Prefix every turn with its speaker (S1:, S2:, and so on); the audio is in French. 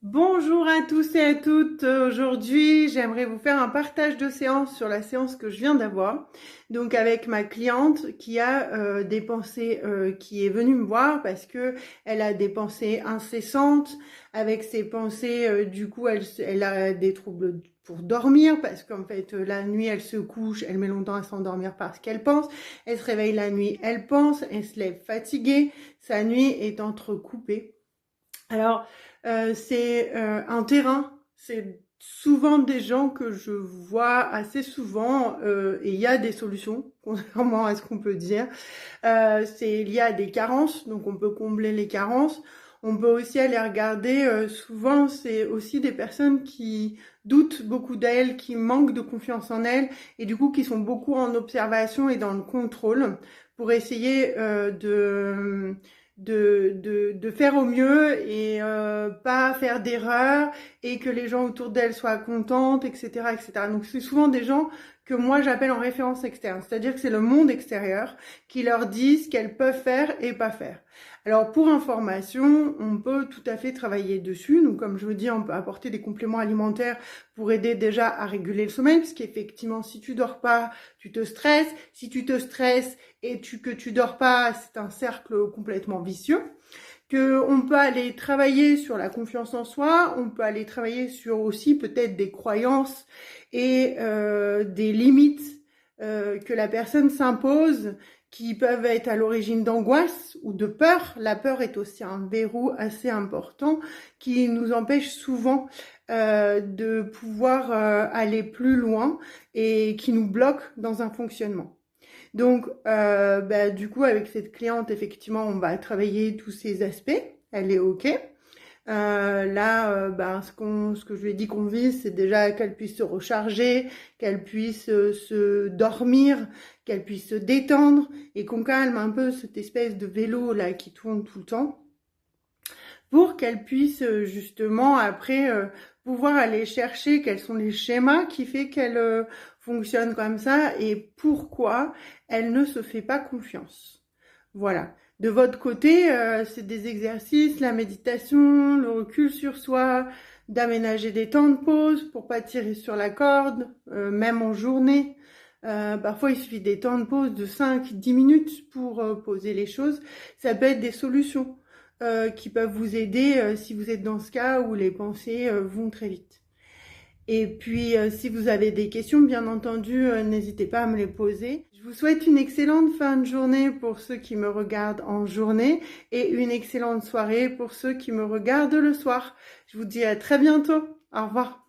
S1: Bonjour à tous et à toutes. Aujourd'hui, j'aimerais vous faire un partage de séance sur la séance que je viens d'avoir. Donc avec ma cliente qui a des pensées, qui est venue me voir parce que elle a des pensées incessantes. Avec ses pensées, du coup, elle a des troubles pour dormir parce qu'en fait, la nuit, elle se couche, elle met longtemps à s'endormir parce qu'elle pense. Elle se réveille la nuit, elle pense, elle se lève fatiguée. Sa nuit est entrecoupée. Alors, c'est un terrain, c'est souvent des gens que je vois assez souvent et il y a des solutions, contrairement à ce qu'on peut dire. C'est lié à des carences, donc on peut combler les carences. On peut aussi aller regarder, souvent c'est aussi des personnes qui doutent beaucoup d'elles, qui manquent de confiance en elles et du coup qui sont beaucoup en observation et dans le contrôle pour essayer de faire au mieux et pas faire d'erreurs et que les gens autour d'elles soient contentes, etc., etc. Donc c'est souvent des gens que moi j'appelle en référence externe, c'est-à-dire que c'est le monde extérieur qui leur dit ce qu'elles peuvent faire et pas faire. Alors pour information, on peut tout à fait travailler dessus. Donc comme je vous dis, on peut apporter des compléments alimentaires pour aider déjà à réguler le sommeil, parce qu'effectivement, si tu dors pas, tu te stresses. Si tu te stresses et que tu dors pas, c'est un cercle complètement vicieux. On peut aller travailler sur la confiance en soi, on peut aller travailler sur aussi peut-être des croyances et des limites que la personne s'impose qui peuvent être à l'origine d'angoisse ou de peur. La peur est aussi un verrou assez important qui nous empêche souvent de pouvoir aller plus loin et qui nous bloque dans un fonctionnement. Donc, du coup, avec cette cliente, effectivement, on va travailler tous ces aspects. Elle est OK. Ce que je lui ai dit qu'on vise, c'est déjà qu'elle puisse se recharger, qu'elle puisse se dormir, qu'elle puisse se détendre et qu'on calme un peu cette espèce de vélo là qui tourne tout le temps pour qu'elle puisse justement après pouvoir aller chercher quels sont les schémas qui fait qu'elle fonctionne comme ça et pourquoi elle ne se fait pas confiance. Voilà. De votre côté, c'est des exercices, la méditation, le recul sur soi, d'aménager des temps de pause pour pas tirer sur la corde, même en journée. Parfois, il suffit des temps de pause de 5-10 minutes pour poser les choses. Ça peut être des solutions qui peuvent vous aider si vous êtes dans ce cas où les pensées vont très vite. Et puis, si vous avez des questions, bien entendu, n'hésitez pas à me les poser. Je vous souhaite une excellente fin de journée pour ceux qui me regardent en journée et une excellente soirée pour ceux qui me regardent le soir. Je vous dis à très bientôt. Au revoir.